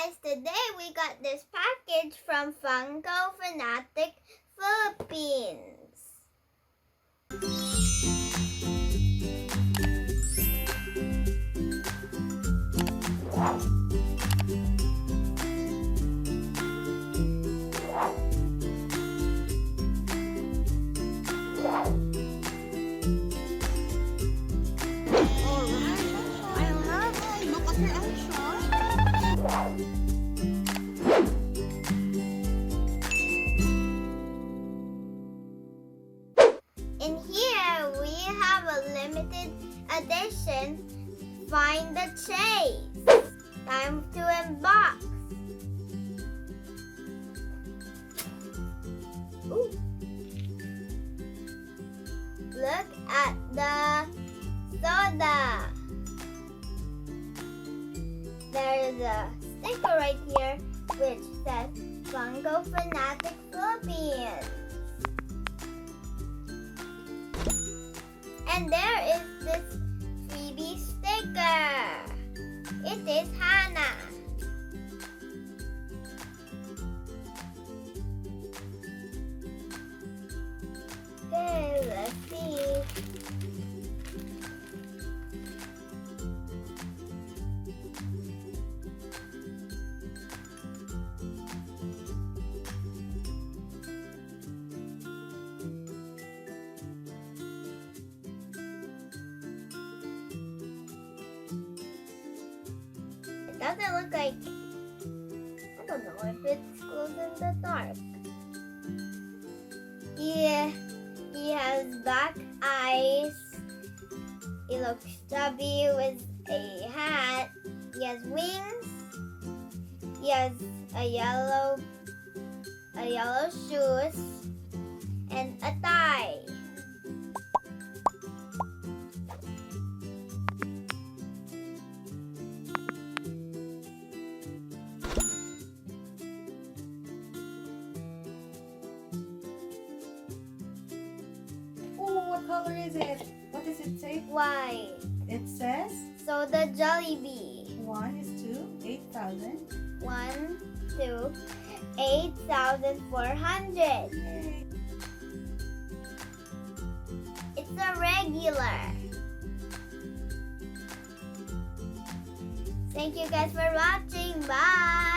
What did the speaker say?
guys, today we got this package from Funko Fanatic Philippines. In here, we have a limited edition Find the Chase. Time to unbox. Ooh. Look at the soda. There is a sticker right here which says Funko Fanatic Philippines. And there is this freebie sticker. It is Hannah. Okay, let's see. It doesn't look like, I don't know if it's glows in the dark. He has black eyes. He looks chubby with a hat. He has wings. He has a yellow shoes and a tie. What color is it? What does it say? White. It says So the Jollibee. 1 is 2, 8,000. 1, 2, 8,400. Yay! It's a regular. Thank you guys for watching. Bye.